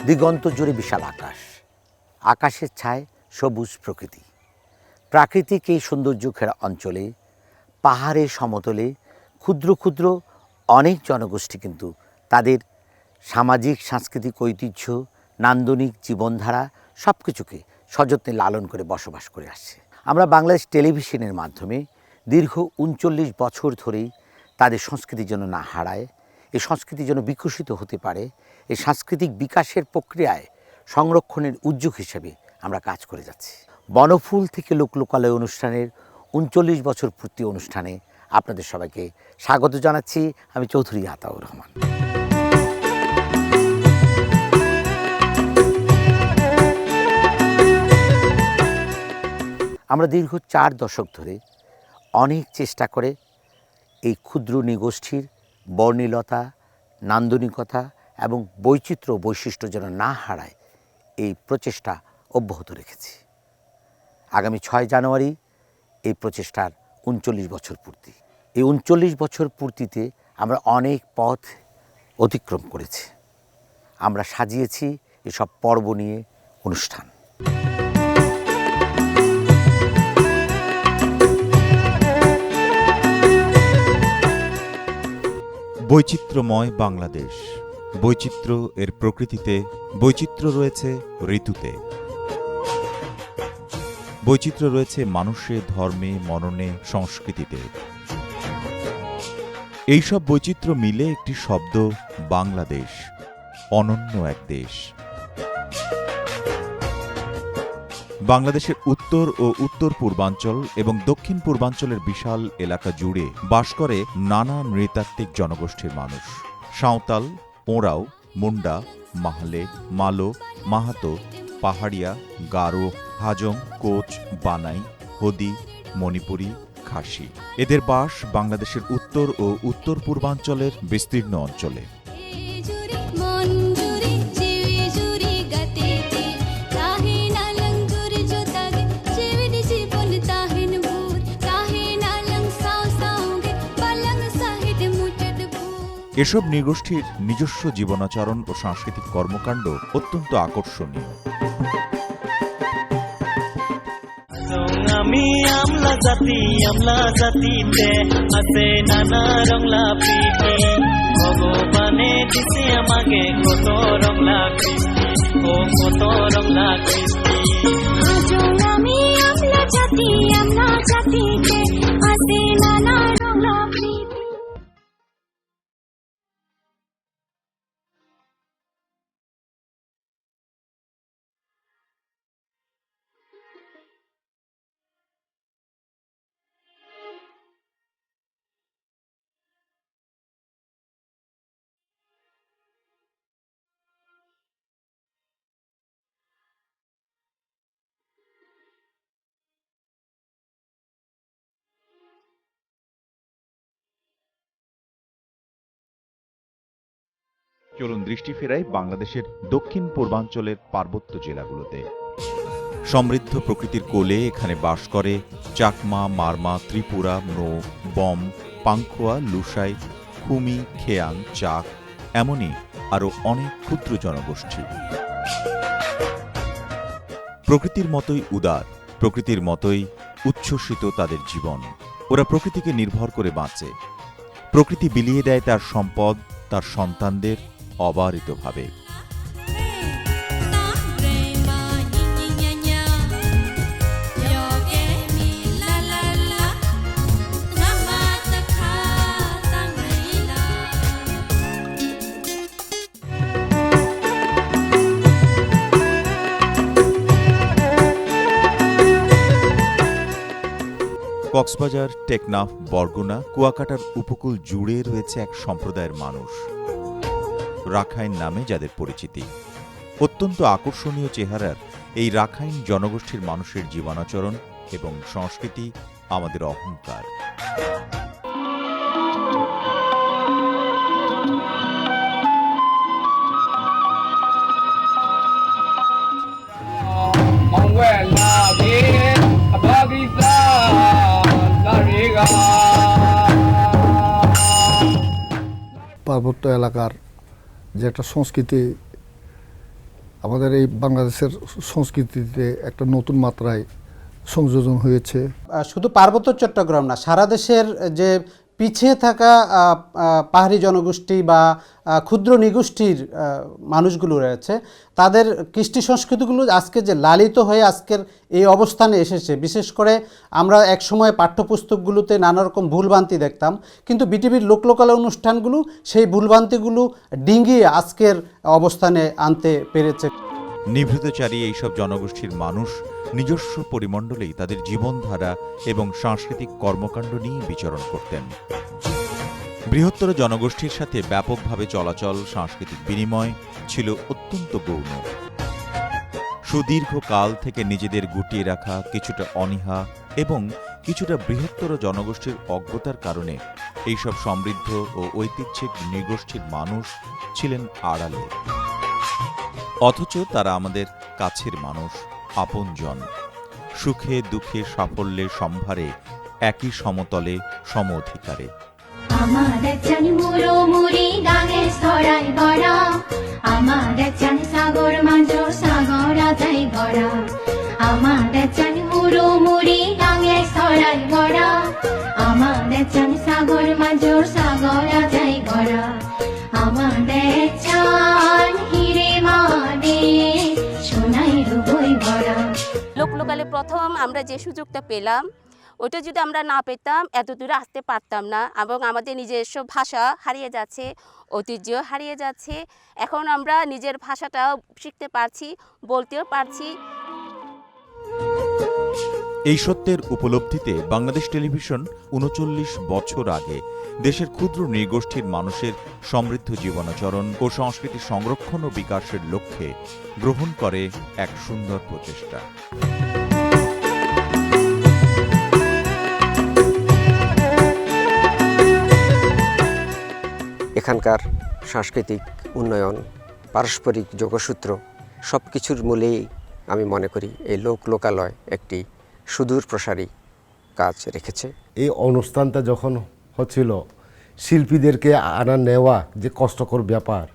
দিগন্ত জুড়ে বিশাল আকাশ, আকাশের ছায় সবুজ প্রকৃতি। প্রাকৃতিক এই সৌন্দর্য ঘেরা অঞ্চলে পাহাড়ের সমতলে ক্ষুদ্র ক্ষুদ্র অনেক জনগোষ্ঠী কিন্তু তাদের সামাজিক সাংস্কৃতিক ঐতিহ্য, নান্দনিক জীবনধারা সব কিছুকে সযত্নে লালন করে বসবাস করে আসছে। আমরা বাংলাদেশ টেলিভিশনের মাধ্যমে দীর্ঘ ৩৯ বছর ধরেই তাদের সংস্কৃতি যেন না হারায়, এই সংস্কৃতি যেন বিকশিত হতে পারে, এই সাংস্কৃতিক বিকাশের প্রক্রিয়ায় সংরক্ষণের উদ্যোগ হিসেবে আমরা কাজ করে যাচ্ছি। বনফুল থেকে লোকলোকালয় অনুষ্ঠানের ৩৯ বছর পূর্তি অনুষ্ঠানে আপনাদের সবাইকে স্বাগত জানাচ্ছি। আমি চৌধুরী আতাউর রহমান। আমরা দীর্ঘ ৪ দশক ধরে অনেক চেষ্টা করে এই ক্ষুদ্র নৃগোষ্ঠীর বর্ণিলতা, নান্দনিকতা এবং বৈচিত্র্য বৈশিষ্ট্য যেন না হারায় এই প্রচেষ্টা অব্যাহত রেখেছি। আগামী ৬ জানুয়ারি এই প্রচেষ্টার ৩৯ বছর পূর্তি। এই ৩৯ বছর পূর্তিতে আমরা অনেক পথ অতিক্রম করেছি। আমরা সাজিয়েছি এসব পর্ব নিয়ে অনুষ্ঠান। বৈচিত্র্যময় বাংলাদেশ। বৈচিত্র্য এর প্রকৃতিতে, বৈচিত্র্য রয়েছে ঋতুতে, বৈচিত্র্য রয়েছে মানুষে, ধর্মে, মননে, সংস্কৃতিতে। এইসব বৈচিত্র্য মিলে একটি শব্দ বাংলাদেশ, অনন্য এক দেশ। বাংলাদেশের উত্তর ও উত্তর পূর্বাঞ্চল এবং দক্ষিণ পূর্বাঞ্চলের বিশাল এলাকা জুড়ে বাস করে নানা নৃতাত্ত্বিক জনগোষ্ঠীর মানুষ। সাঁওতাল, ওঁরাও, মুন্ডা, মাহলে, মালো, মাহাতো, পাহাড়িয়া, গারো, হাজং, কোচ, বানাই, হদি, মণিপুরী, খাসি। এদের বাস বাংলাদেশের উত্তর ও উত্তর পূর্বাঞ্চলের বিস্তীর্ণ অঞ্চলে। এসব নৃগোষ্ঠীর নিজস্ব জীবনাচরণ ও সাংস্কৃতিক কর্মকাণ্ড অত্যন্ত আকর্ষণীয়। আমি আমলা জাতিতে আছে নানা রংলা প্রীতি, ভগবানে দিছে আমাকে কত রংলা কৃষ্টি, ও কত রংলা কৃষ্টি। আমি আমলা জাতিতে আছে নানা রংলা প্রীতি। চলুন দৃষ্টি ফেরাই বাংলাদেশের দক্ষিণ পূর্বাঞ্চলের পার্বত্য জেলাগুলোতে। সমৃদ্ধ প্রকৃতির কোলে এখানে বাস করে চাকমা, মারমা, ত্রিপুরা, নো, বম, পাংখোয়া, লুসাই, খুমি, খেয়াং, চাক, এমনই আরও অনেক ক্ষুদ্র জনগোষ্ঠী। প্রকৃতির মতোই উদার, প্রকৃতির মতোই উচ্ছ্বসিত তাদের জীবন। ওরা প্রকৃতিকে নির্ভর করে বাঁচে। প্রকৃতি বিলিয়ে দেয় তার সম্পদ তার সন্তানদের অবারিতভাবে। কক্সবাজার, টেকনাফ, বরগুনা, কুয়াকাটার উপকূল জুড়ে রয়েছে এক সম্প্রদায়ের মানুষ, রাখাইন নামে যাদের পরিচিতি। অত্যন্ত আকর্ষণীয় চেহারার এই রাখাইন জনগোষ্ঠীর মানুষের জীবনাচরণ এবং সংস্কৃতি আমাদের অহংকার। পার্বত্য এলাকার যে একটা সংস্কৃতি আমাদের এই বাংলাদেশের সংস্কৃতিতে একটা নতুন মাত্রায় সংযোজন হয়েছে। শুধু পার্বত্য চট্টগ্রাম না, সারা দেশের যে পিছিয়ে থাকা পাহাড়ি জনগোষ্ঠী বা ক্ষুদ্র নিগোষ্ঠীর মানুষগুলো রয়েছে, তাদের কৃষ্টি সংস্কৃতিগুলো আজকে যে লালিত হয়ে আজকের এই অবস্থানে এসেছে। বিশেষ করে আমরা একসময় পাঠ্যপুস্তকগুলোতে নানা রকম ভুলভ্রান্তি দেখতাম, কিন্তু বিটিভির লোকলোকাল অনুষ্ঠানগুলো সেই ভুলভ্রান্তিগুলো ডিঙ্গিয়ে আজকের অবস্থানে আনতে পেরেছে। নিভৃতচারী এইসব জনগোষ্ঠীর মানুষ নিজস্ব পরিমণ্ডলেই তাদের জীবনধারা এবং সাংস্কৃতিক কর্মকাণ্ড নিয়ে বিচরণ করতেন। বৃহত্তর জনগোষ্ঠীর সাথে ব্যাপকভাবে চলাচল, সাংস্কৃতিক বিনিময় ছিল অত্যন্ত গৌণ। সুদীর্ঘ কাল থেকে নিজেদের গুটিয়ে রাখা কিছুটা অনীহা এবং কিছুটা বৃহত্তর জনগোষ্ঠীর অজ্ঞতার কারণে এইসব সমৃদ্ধ ও ঐতিহ্যিক নৃগোষ্ঠীর মানুষ ছিলেন আড়ালে। অথচ তারা আমাদের কাছের মানুষ, আপনজন। সুখে দুঃখে সাফল্যে সম্ভারে একই সমতলে সম অধিকারে। আমার একজন মুড়ো মুড়ি গানে ছড়াই গড়া, আমার একজন সাগর মাঝো সাগরা যাই গড়া, আমার একজন মুড়ো মুড়ি গানে ছড়াই গড়া, আমার একজন সাগর মাঝো সাগরা যাই গড়া, আমার একজন হিরে মানে সোনাই রূপই গড়া। লোকলোকালে প্রথম আমরা যে সুযোগটা পেলাম, ওটা যদি আমরা না পেতাম এত দূরে আসতে পারতাম না, এবং আমাদের নিজস্ব ভাষা হারিয়ে যাচ্ছে, ঐতিহ্য হারিয়ে যাচ্ছে। এখন আমরা নিজের ভাষাটাও শিখতে পারছি, বলতেও পারছি। এই সত্যের উপলব্ধিতে বাংলাদেশ টেলিভিশন ৩৯ বছর আগে দেশের ক্ষুদ্র নৃগোষ্ঠীর মানুষের সমৃদ্ধ জীবনাচরণ ও সংস্কৃতি সংরক্ষণ ও বিকাশের লক্ষ্যে গ্রহণ করে এক সুন্দর প্রচেষ্টা। এখানকার সাংস্কৃতিক উন্নয়ন, পারস্পরিক যোগসূত্র সব কিছুর মূলেই আমি মনে করি এই লোকালয় একটি সুদূর প্রসারী কাজ রেখেছে। এই অনুষ্ঠানটা যখন হচ্ছিল, শিল্পীদেরকে আনা নেওয়া যে কষ্টকর ব্যাপার,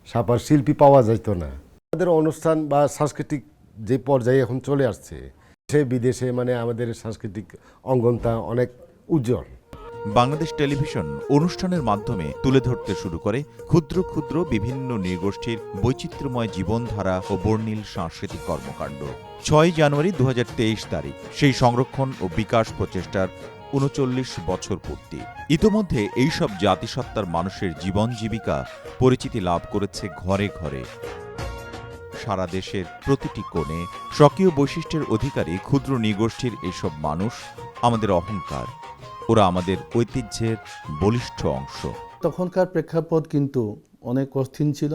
সাপার শিল্পী পাওয়া যেত না। আমাদের অনুষ্ঠান বা সাংস্কৃতিক যে পর্যায়ে এখন চলে আসছে, সে বিদেশে মানে আমাদের সাংস্কৃতিক অঙ্গনটা অনেক উজ্জ্বল। বাংলাদেশ টেলিভিশন অনুষ্ঠানের মাধ্যমে তুলে ধরতে শুরু করে ক্ষুদ্র ক্ষুদ্র বিভিন্ন নৃগোষ্ঠীর বৈচিত্র্যময় জীবনধারা ও বর্ণিল সাংস্কৃতিক কর্মকাণ্ড। ৬ জানুয়ারি ২০২৩ তারিখ সেই সংরক্ষণ ও বিকাশ প্রচেষ্টার ৩৯ বছর পূর্তি। ইতোমধ্যে এইসব জাতিসত্তার মানুষের জীবন জীবিকা পরিচিতি লাভ করেছে ঘরে ঘরে। সারা দেশের প্রতিটি কোণে স্বকীয় বৈশিষ্ট্যের অধিকারী ক্ষুদ্র নৃগোষ্ঠীর এইসব মানুষ আমাদের অহংকার। ওরা আমাদের ঐতিহ্যের বলিষ্ঠ অংশ। তখনকার প্রেক্ষাপট কিন্তু অনেক কঠিন ছিল।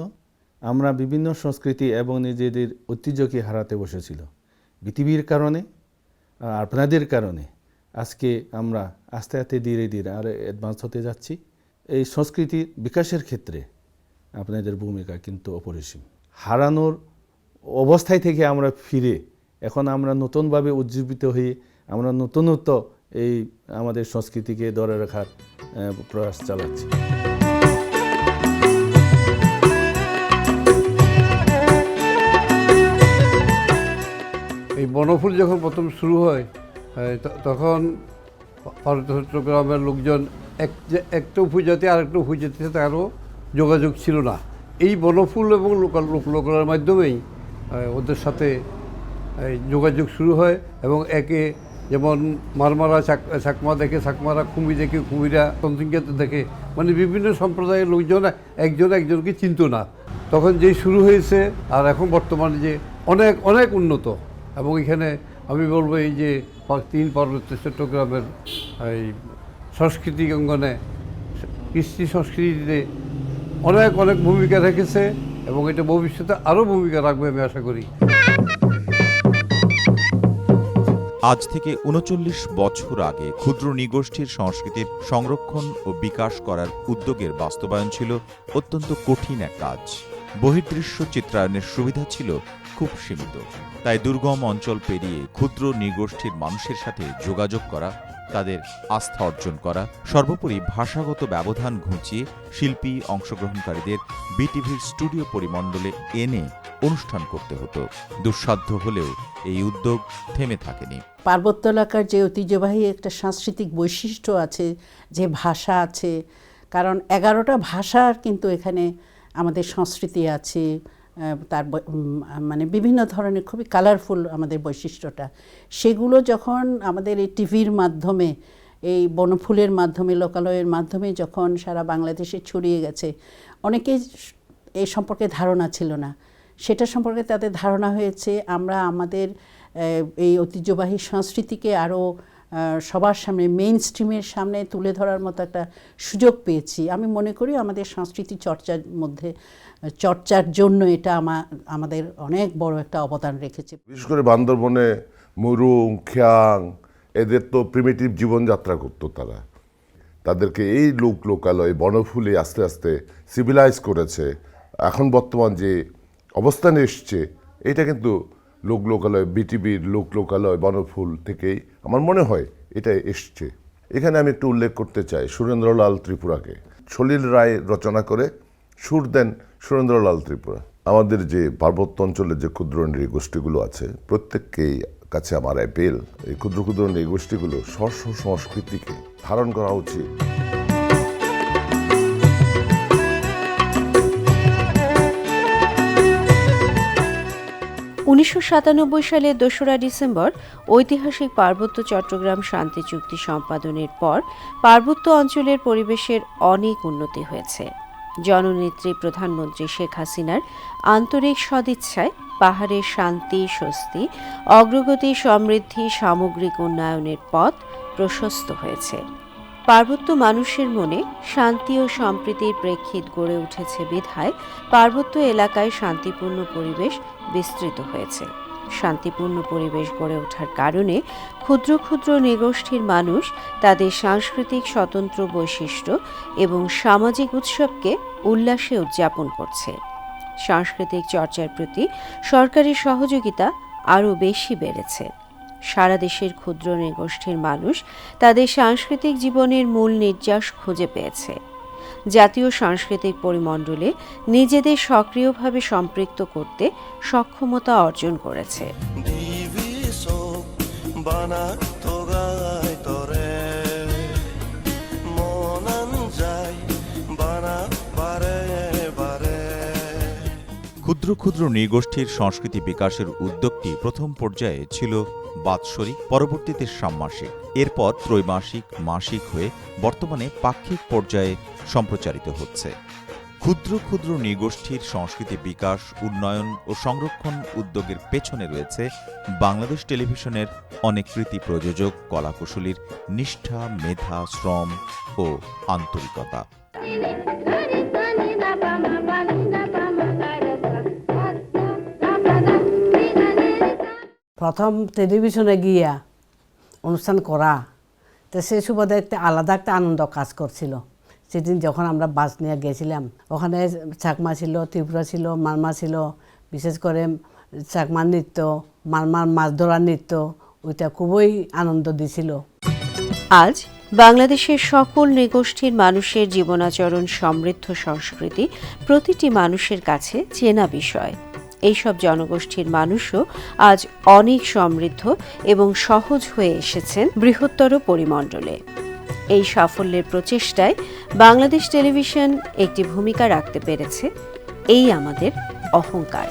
আমরা বিভিন্ন সংস্কৃতি এবং নিজেদের ঐতিহ্যকে হারাতে বসেছিল। পৃথিবীর কারণে, আপনাদের কারণে আজকে আমরা আস্তে আস্তে ধীরে ধীরে আরও অ্যাডভান্স হতে যাচ্ছি। এই সংস্কৃতির বিকাশের ক্ষেত্রে আপনাদের ভূমিকা কিন্তু অপরিসীম। হারানোর অবস্থায় থেকে আমরা ফিরে এখন আমরা নতুনভাবে উজ্জীবিত হয়ে আমরা নতুনত্ব এই আমাদের সংস্কৃতিকে ধরে রাখার প্রয়াস চালাচ্ছি। এই বনফুল যখন প্রথম শুরু হয়, তখন পার্বত্য চট্টগ্রামের লোকজন একটা উপজাতি আর একটা উপজাতির সাথে আরও যোগাযোগ ছিল না। এই বনফুল এবং লোকালের মাধ্যমেই ওদের সাথে যোগাযোগ শুরু হয় এবং একে যেমন মারমারা চাকমা দেখে চাকমারা, কুমি দেখে কুমিরা, তন্ত্রিঙ্গাতে দেখে, মানে বিভিন্ন সম্প্রদায়ের লোকজন একজন একজনকে চিনত না। তখন যেই শুরু হয়েছে আর এখন বর্তমানে যে অনেক অনেক উন্নত। এবং এখানে আমি বলবো এই যে 3 পার্বত্য চট্টগ্রামের এই সাংস্কৃতিক অঙ্গনে কৃষ্টি সংস্কৃতিতে অনেক অনেক ভূমিকা রেখেছে এবং এটা ভবিষ্যতে আরও ভূমিকা রাখবে আমি আশা করি। আজ থেকে ৩৯ বছর আগে ক্ষুদ্র নৃগোষ্ঠীর সংস্কৃতির সংরক্ষণ ও বিকাশ করার উদ্যোগের বাস্তবায়ন ছিল অত্যন্ত কঠিন এক কাজ। বহির্দৃশ্য চিত্রায়নের সুবিধা ছিল খুব সীমিত, তাই দুর্গম অঞ্চল পেরিয়ে ক্ষুদ্র নৃগোষ্ঠীর মানুষের সাথে যোগাযোগ করা তাদের আস্থা অর্জন করা, সর্বোপরি ভাষাগত ব্যবধান ঘুচিয়ে শিল্পী অংশগ্রহণকারীদের বিটিভির স্টুডিও পরিমণ্ডলে এনে অনুষ্ঠান করতে হতো। দুঃসাধ্য হলেও এই উদ্যোগ থেমে থাকেনি। পার্বত্য এলাকার যে ঐতিহ্যবাহী একটা সাংস্কৃতিক বৈশিষ্ট্য আছে, যে ভাষা আছে, কারণ 11টা ভাষার কিন্তু এখানে আমাদের সংস্কৃতি আছে, তার মানে বিভিন্ন ধরনের খুবই কালারফুল আমাদের বৈশিষ্ট্যটা, সেগুলো যখন আমাদের এই টিভির মাধ্যমে, এই বনফুলের মাধ্যমে, লোকালয়ের মাধ্যমে যখন সারা বাংলাদেশে ছড়িয়ে গেছে, অনেকেই এই সম্পর্কে ধারণা ছিল না। সেটা সম্পর্কে তাদের ধারণা হয়েছে। আমরা আমাদের এই ঐতিহ্যবাহী সংস্কৃতিকে আরও সবার সামনে, মেইন স্ট্রিমের সামনে তুলে ধরার মতো একটা সুযোগ পেয়েছি। আমি মনে করি আমাদের সংস্কৃতি চর্চার জন্য এটা আমাদের অনেক বড় একটা অবদান রেখেছে। বিশেষ করে বান্দরবনে মুরুং, খিয়াং, এদের তো প্রিমিটিভ জীবনযাত্রা করতো তারা। তাদেরকে এই লোকালয় বনফুলে আস্তে আস্তে সিভিলাইজ করেছে। এখন বর্তমান যে অবস্থানে এসছে, এটা কিন্তু লোকালয়, বিটিভির লোকালয় বনফুল থেকেই আমার মনে হয় এটা এসছে। এখানে আমি একটু উল্লেখ করতে চাই সুরেন্দ্রলাল ত্রিপুরাকে। সলিল রায় রচনা করে সুর দেন সুরেন্দ্রলাল ত্রিপুরা। আমাদের যে পার্বত্য অঞ্চলের যে ক্ষুদ্র নৃগোষ্ঠীগুলো আছে, প্রত্যেককেই কাছে আমার অ্যাপেল, এই ক্ষুদ্র ক্ষুদ্র নৃগোষ্ঠীগুলো স্ব সংস্কৃতিকে ধারণ করা উচিত। 1997 সালের 2রা ডিসেম্বর ঐতিহাসিক পার্বত্য চট্টগ্রাম শান্তি চুক্তি সম্পাদনের পর পার্বত্য অঞ্চলের পরিবেশের অনেক উন্নতি হয়েছে। জননেত্রী প্রধানমন্ত্রী শেখ হাসিনার আন্তরিক সদিচ্ছায় পাহাড়ের শান্তি, স্বস্তি, অগ্রগতি, সমৃদ্ধি, সামগ্রিক উন্নয়নের পথ প্রশস্ত হয়েছে। পার্বত্য মানুষের মনে শান্তি ও সম্প্রীতির প্রেক্ষিত গড়ে উঠেছে বিধায় পার্বত্য এলাকায় শান্তিপূর্ণ পরিবেশ বিস্তৃত হয়েছে। শান্তিপূর্ণ পরিবেশ গড়ে ওঠার কারণে ক্ষুদ্র ক্ষুদ্র নৃগোষ্ঠীর মানুষ তাদের সাংস্কৃতিক স্বতন্ত্র বৈশিষ্ট্য এবং সামাজিক উৎসবকে উল্লাসে উদযাপন করছে। সাংস্কৃতিক চর্চার প্রতি সরকারি সহযোগিতা আরও বেশি বেড়েছে। সারা দেশের ক্ষুদ্র নৃগোষ্ঠীর মানুষ তাদের সাংস্কৃতিক জীবনের মূল নির্যাস খুঁজে পেয়েছে। জাতীয় সাংস্কৃতিক পরিমণ্ডলে নিজেদের সক্রিয়ভাবে সম্পৃক্ত করতে সক্ষমতা অর্জন করেছে। ক্ষুদ্র ক্ষুদ্র নৃগোষ্ঠীর সংস্কৃতি বিকাশের উদ্যোগটি প্রথম পর্যায়ে ছিল বাৎসরিক, পরবর্তীতে ষান্মাসিক, এরপর ত্রৈমাসিক, মাসিক হয়ে বর্তমানে পাক্ষিক পর্যায়ে সম্প্রচারিত হচ্ছে। ক্ষুদ্র ক্ষুদ্র নৃগোষ্ঠীর সংস্কৃতি বিকাশ, উন্নয়ন ও সংরক্ষণ উদ্যোগের পেছনে রয়েছে বাংলাদেশ টেলিভিশনের অনেক কৃতি প্রযোজক, কলাকুশলীর নিষ্ঠা, মেধা, শ্রম ও আন্তরিকতা। প্রথম টেলিভিশনে গিয়া অনুষ্ঠান করা, তো সেই সুবাদে একটা আলাদা একটা আনন্দ কাজ করছিল। সেদিন যখন আমরা বাস নিয়ে গেছিলাম, ওখানে চাকমা ছিল, ত্রিপুরা ছিল, মারমা ছিল, বিশেষ করে চাকমা নৃত্য, মারমার মাছ ধরার নৃত্য, ওইটা খুবই আনন্দ দিছিল। আজ বাংলাদেশের সকল নৃগোষ্ঠীর মানুষের জীবনাচরণ, সমৃদ্ধ সংস্কৃতি প্রতিটি মানুষের কাছে চেনা বিষয়। এইসব জনগোষ্ঠীর মানুষও আজ অনেক সমৃদ্ধ এবং সহজ হয়ে এসেছেন বৃহত্তর পরিমণ্ডলে। এই সাফল্যের প্রচেষ্টায় বাংলাদেশ টেলিভিশন একটি ভূমিকা রাখতে পেরেছে, এই আমাদের অহংকার।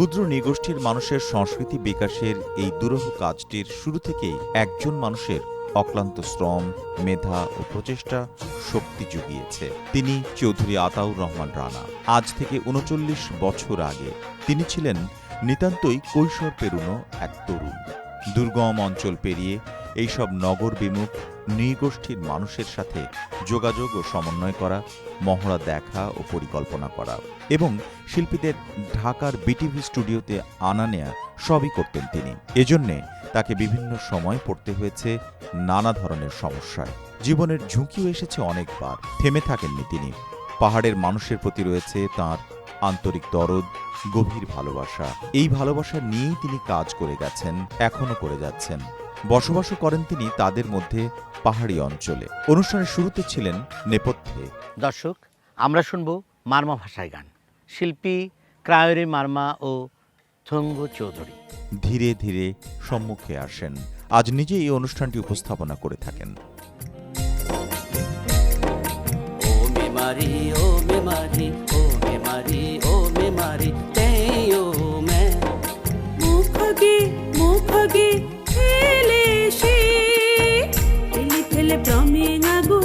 ক্ষুদ্র নৃগোষ্ঠীর মানুষের সংস্কৃতি বিকাশের এই দুরূহ কাজটির শুরু থেকেই একজন মানুষের অক্লান্ত শ্রম, মেধা ও প্রচেষ্টা শক্তি জুগিয়েছে। তিনি চৌধুরী আতাউর রহমান রানা। আজ থেকে ৩৯ বছর আগে তিনি ছিলেন নিতান্তই কৈশোর পেরুনো এক তরুণ। দুর্গম অঞ্চল পেরিয়ে এইসব নগর বিমুখ নৃগোষ্ঠীর মানুষের সাথে যোগাযোগ ও সমন্বয় করা, মহড়া দেখা ও পরিকল্পনা করা এবং শিল্পীদের ঢাকার বিটিভি স্টুডিওতে আনা নেয়া সবই করতেন তিনি। এজন্যে তাকে বিভিন্ন সময় পড়তে হয়েছে নানা ধরনের সমস্যায়। জীবনের ঝুঁকিও এসেছে অনেকবার। থেমে থাকেননি তিনি। পাহাড়ের মানুষের প্রতি রয়েছে তাঁর আন্তরিক দরদ, গভীর ভালোবাসা। এই ভালোবাসা নিয়েই তিনি কাজ করে গেছেন, এখনো করে যাচ্ছেন। বসবাসও করেন তিনি তাদের মধ্যে পাহাড়ি অঞ্চলে। অনুষ্ঠানের শুরুতে ছিলেন নেপথ্যে। দর্শক, আমরা শুনব মারমা ভাষায় গান। শিল্পী ক্রায়রি মারমা ও থঙ্গ চৌধুরী ধীরে ধীরে সম্মুখে আসেন। আজ নিজে এই অনুষ্ঠানটি উপস্থাপনা করে থাকেন। ও মেমারি ও মেমারি ও মেমারি ও মেমারি তেও মে মুখগে মুখগে ফেলে সে ফেলি ফেলে ব্রমিং আগু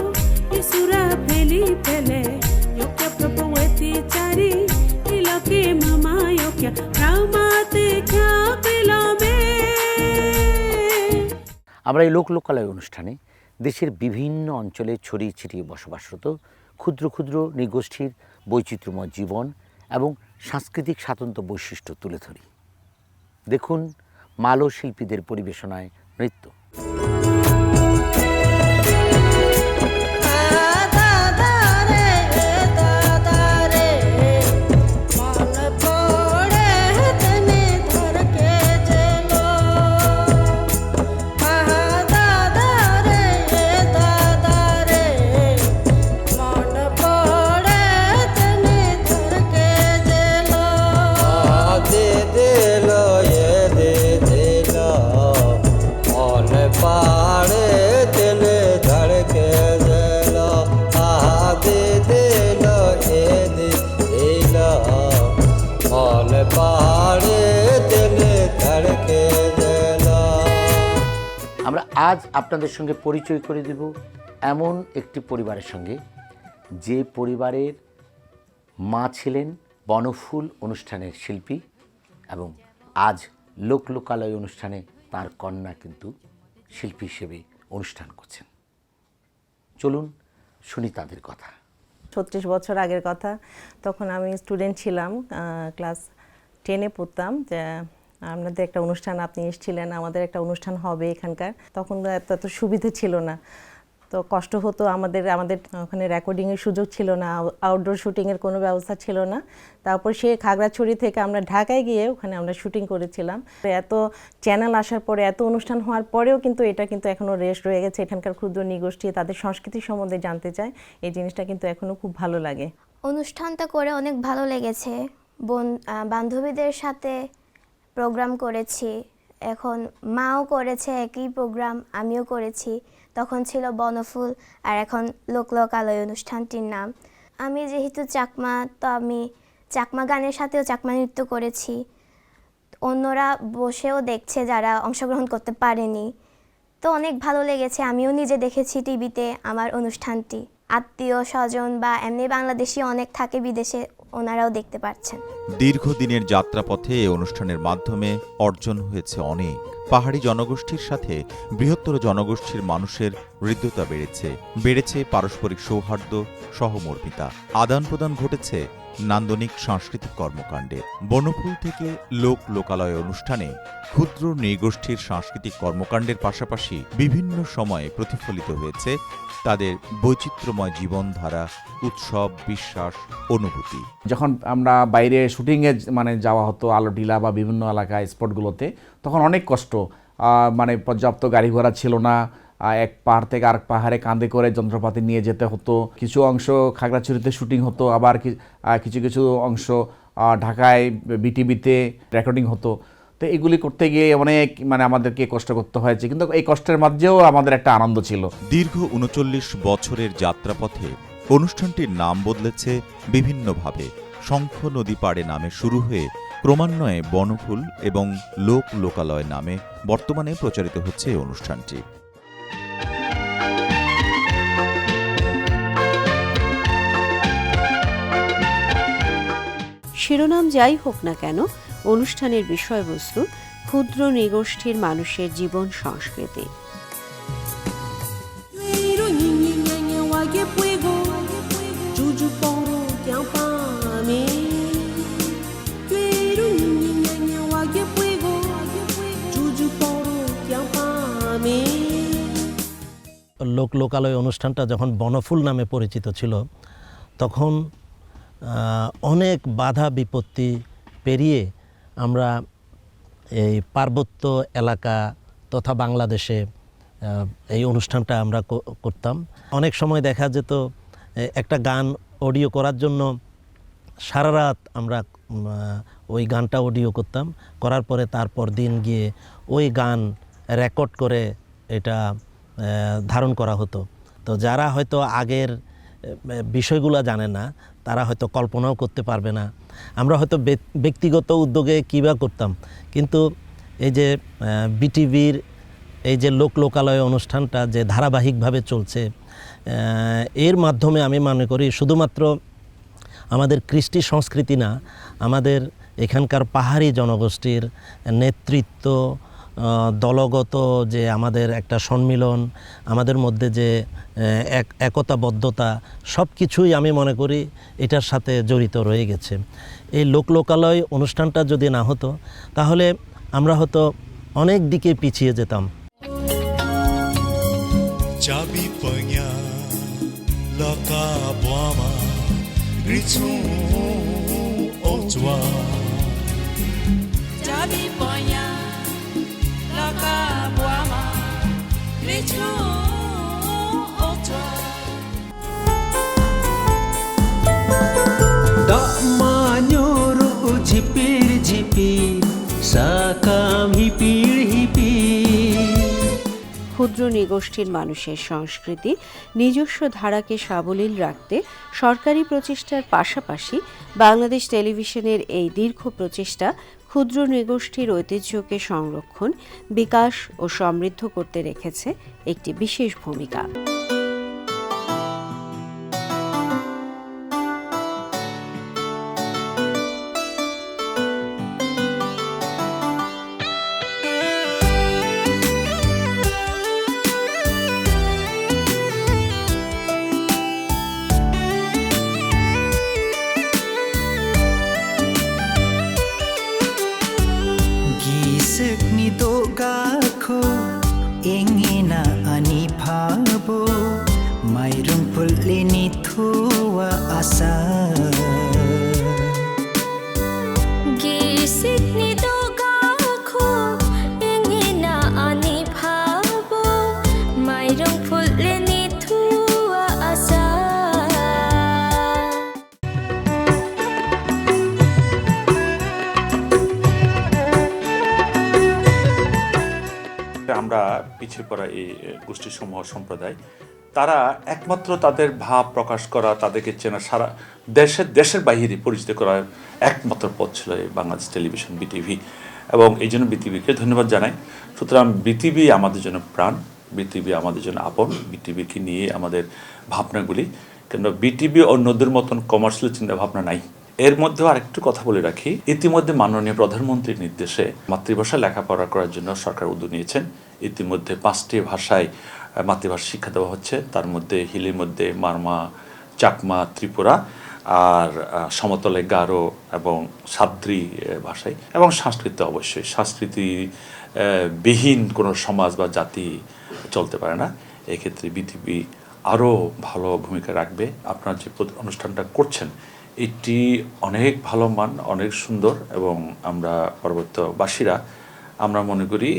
ইসুরা ফেলি ফেলে योक्या प्रभवती चारी इलाके मामा योक्या रामाते क्या पिलामे। আমরা এই লোকলোকালয় অনুষ্ঠানে দেশের বিভিন্ন অঞ্চলে ছড়িয়ে ছিটিয়ে বসবাসরত ক্ষুদ্র ক্ষুদ্র নৃগোষ্ঠীর বৈচিত্র্যময় জীবন এবং সাংস্কৃতিক স্বাতন্ত্র্য বৈশিষ্ট্য তুলে ধরি। দেখুন মালো শিল্পীদের পরিবেশনায় নৃত্য। আমরা আজ আপনাদের সঙ্গে পরিচয় করে দেব এমন একটি পরিবারের সঙ্গে, যে পরিবারের মা ছিলেন বনফুল অনুষ্ঠানের শিল্পী এবং আজ লোকলোকালয় অনুষ্ঠানে তার কন্যা কিন্তু শিল্পী হিসেবে অনুষ্ঠান করছেন। চলুন শুনি তাদের কথা। ৩৬ বছর আগের কথা, তখন আমি স্টুডেন্ট ছিলাম, ক্লাস 10-এ পড়তাম। যে আপনাদের একটা অনুষ্ঠান, আপনি এসেছিলেন, আমাদের একটা অনুষ্ঠান হবে এখানকার। তখন এত সুবিধা ছিল না, তো কষ্ট হতো আমাদের ওখানে রেকর্ডিংয়ের সুযোগ ছিল না, আউটডোর শুটিংয়ের কোনো ব্যবস্থা ছিল না। তারপর সে খাগড়াছড়ি থেকে আমরা ঢাকায় গিয়ে ওখানে আমরা শুটিং করেছিলাম। এত চ্যানেল আসার পরে, এত অনুষ্ঠান হওয়ার পরেও কিন্তু এটা কিন্তু এখনও রেস্ট রয়ে গেছে। এখানকার ক্ষুদ্র নৃগোষ্ঠী তাদের সংস্কৃতি সম্বন্ধে জানতে চায়, এই জিনিসটা কিন্তু এখনও খুব ভালো লাগে। অনুষ্ঠানটা করে অনেক ভালো লেগেছে। বান্ধবীদের সাথে প্রোগ্রাম করেছি, এখন মাও করেছে একই প্রোগ্রাম, আমিও করেছি। তখন ছিল বনফুল, আর এখন লোকলোকালয় অনুষ্ঠানটির নাম। আমি যেহেতু চাকমা, তো আমি চাকমা গানের সাথেও চাকমা নৃত্য করেছি। অন্যরা বসেও দেখছে যারা অংশগ্রহণ করতে পারেনি, তো অনেক ভালো লেগেছে। আমিও নিজে দেখেছি টিভিতে আমার অনুষ্ঠানটি। আত্মীয় স্বজন বা এমনি বাংলাদেশি অনেক থাকে বিদেশে, ওনারাও দেখতে পাচ্ছেন। দীর্ঘদিনের যাত্রাপথে এই অনুষ্ঠানের মাধ্যমে অর্জন হয়েছে অনেক। পাহাড়ি জনগোষ্ঠীর সাথে বৃহত্তর জনগোষ্ঠীর মানুষের হৃদ্যতা বেড়েছে পারস্পরিক সৌহার্দ্য, সহমর্মিতা, আদান প্রদান ঘটেছে নান্দনিক সাংস্কৃতিক কর্মকাণ্ডে। বনফুল থেকে লোকালয় অনুষ্ঠানে ক্ষুদ্র নৃগোষ্ঠীর সাংস্কৃতিক কর্মকাণ্ডের পাশাপাশি বিভিন্ন সময়ে প্রতিফলিত হয়েছে তাদের বৈচিত্র্যময় জীবনধারা, উৎসব, বিশ্বাস, অনুভূতি। যখন আমরা বাইরে শুটিংয়ে যাওয়া হতো আলোটিলা বা বিভিন্ন এলাকায় স্পটগুলোতে, তখন অনেক কষ্ট, পর্যাপ্ত গাড়ি ঘোড়া ছিল না। এক পাহাড় থেকে আরেক পাহাড়ে কাঁধে করে যন্ত্রপাতি নিয়ে যেতে হতো। কিছু অংশ খাগড়াছড়িতে শুটিং হতো, আবার কিছু কিছু অংশ ঢাকায় বিটিভিতে রেকর্ডিং হতো। তো এগুলি করতে গিয়ে অনেক আমাদেরকে কষ্ট করতে হয়েছে, কিন্তু এই কষ্টের মাঝেও আমাদের একটা আনন্দ ছিল। দীর্ঘ ৩৯ বছরের যাত্রাপথে অনুষ্ঠানটির নাম বদলেছে বিভিন্নভাবে। শঙ্খ নদী পাড়ে নামে শুরু হয়ে ক্রমান্বয়ে বনফুল এবং লোক লোকালয় নামে বর্তমানে প্রচারিত হচ্ছে এই অনুষ্ঠানটি। শিরোনাম যাই হোক না কেন, অনুষ্ঠানের বিষয়বস্তু ক্ষুদ্র নৃগোষ্ঠীর মানুষের জীবন সংস্কৃতি। লোক লোকালয় অনুষ্ঠানটা যখন বনফুল নামে পরিচিত ছিল, তখন অনেক বাধা বিপত্তি পেরিয়ে আমরা এই পার্বত্য এলাকা তথা বাংলাদেশে এই অনুষ্ঠানটা আমরা করতাম। অনেক সময় দেখা যেত একটা গান অডিও করার জন্য সারা রাত আমরা ওই গানটা অডিও করতাম, করার পরে তারপর দিন গিয়ে ওই গান রেকর্ড করে এটা ধারণ করা হতো। তো যারা হয়তো আগের বিষয়গুলো জানে না, তারা হয়তো কল্পনাও করতে পারবে না। আমরা হয়তো ব্যক্তিগত উদ্যোগে কীভাবে করতাম, কিন্তু এই যে বিটিভির এই যে লোক লোকালয় অনুষ্ঠানটা যে ধারাবাহিকভাবে চলছে, এর মাধ্যমে আমি মনে করি শুধুমাত্র আমাদের কৃষ্টি সংস্কৃতি না, আমাদের এখানকার পাহাড়ি জনগোষ্ঠীর নেতৃত্ব, দলগত যে আমাদের একটা সম্মিলন, আমাদের মধ্যে যে একতাবদ্ধতা, সব কিছুই আমি মনে করি এটার সাথে জড়িত রয়ে গেছে। এই লোক লোকালয় অনুষ্ঠানটা যদি না হতো, তাহলে আমরা হয়তো অনেক দিকে পিছিয়ে যেতাম। ঝিপির ঝিপির সাকাম হিপির হিপির। ক্ষুদ্র নৃগোষ্ঠীর মানুষের সংস্কৃতি নিজস্ব ধারাকে সাবলীল রাখতে সরকারি প্রচেষ্টার পাশাপাশি বাংলাদেশ টেলিভিশনের এই দীর্ঘ প্রচেষ্টা ক্ষুদ্র নৃগোষ্ঠীর ঐতিহ্যকে সংরক্ষণ, বিকাশ ও সমৃদ্ধ করতে রেখেছে একটি বিশেষ ভূমিকা। আমরা পিছিয়ে পড়া এই গোষ্ঠী সমূহ সম্প্রদায়, তারা একমাত্র তাদের ভাব প্রকাশ করা, তাদেরকে চেনা, সারা দেশের বাইরে পরিচিত করার একমাত্র পথ ছিল এই বাংলাদেশ টেলিভিশন, বিটিভি। এবং এই জন্য বিটিভিকে ধন্যবাদ জানাই। সুতরাং বিটিভি আমাদের জন্য প্রাণ, বিটিভি আমাদের জন্য আপন, বিটিভিকে নিয়ে আমাদের ভাবনাগুলি, কেন বিটিভি অন্যদের মতন কমার্শিয়াল চিন্তা ভাবনা নাই। এর মধ্যেও আরেকটু কথা বলে রাখি, ইতিমধ্যে মাননীয় প্রধানমন্ত্রীর নির্দেশে মাতৃভাষা লেখাপড়া করার জন্য সরকার উদ্যোগ নিয়েছেন। ইতিমধ্যে 5টি ভাষায় মাতৃভাষা শিক্ষা দেওয়া হচ্ছে, তার মধ্যে হিলির মধ্যে মারমা, চাকমা, ত্রিপুরা, আর সমতলে গারো এবং সাদ্রি ভাষায়। এবং সংস্কৃত, অবশ্যই সংস্কৃতি বিহীন কোনো সমাজ বা জাতি চলতে পারে না। এক্ষেত্রে বিটিভি আরও ভালো ভূমিকা রাখবে। আপনারা যে অনুষ্ঠানটা করছেন এটি অনেক ভালো মান, অনেক সুন্দর, এবং আমরা পার্বত্যবাসীরা আমরা মনে করি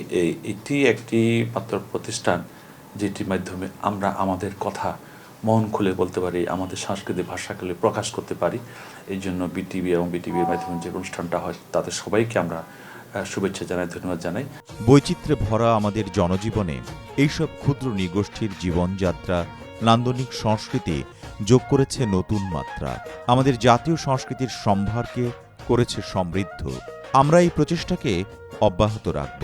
এটি একটি মাত্র প্রতিষ্ঠান যেটির মাধ্যমে আমরা আমাদের কথা মন খুলে বলতে পারি, আমাদের সাংস্কৃতিক ভাষাগুলি প্রকাশ করতে পারি। এই জন্য বিটিভি এবং বিটিভির মাধ্যমে যে অনুষ্ঠানটা হয় তাদের সবাইকে আমরা শুভেচ্ছা জানাই, ধন্যবাদ জানাই। বৈচিত্র্যে ভরা আমাদের জনজীবনে এইসব ক্ষুদ্র নৃগোষ্ঠীর জীবনযাত্রা, নান্দনিক সংস্কৃতি যোগ করেছে নতুন মাত্রা। আমাদের জাতীয় সংস্কৃতির সম্ভারকে করেছে সমৃদ্ধ। আমরা এই প্রচেষ্টাকে অব্যাহত রাখব,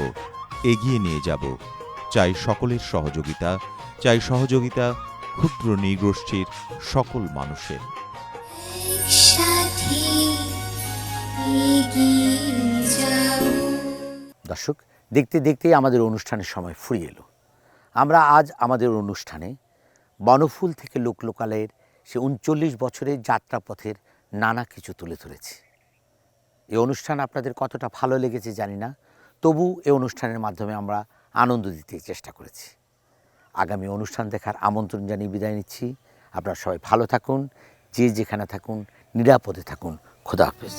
এগিয়ে নিয়ে যাব। চাই সকলের সহযোগিতা, চাই সহযোগিতা ক্ষুদ্র নৃগোষ্ঠীর সকল মানুষের। দর্শক, দেখতে দেখতেই আমাদের অনুষ্ঠানের সময় ফুরিয়ে এলো। আমরা আজ আমাদের অনুষ্ঠানে বনফুল থেকে লোকলোকালয়ের সে 39 বছরের যাত্রাপথের নানা কিছু তুলে ধরেছি। এই অনুষ্ঠান আপনাদের কতটা ভালো লেগেছে জানি না, তবু এই অনুষ্ঠানের মাধ্যমে আমরা আনন্দ দিতে চেষ্টা করেছি। আগামী অনুষ্ঠান দেখার আমন্ত্রণ জানিয়ে বিদায় নিচ্ছি। আপনারা সবাই ভালো থাকুন, যে যেখানে থাকুন নিরাপদে থাকুন। খোদা হাফেজ।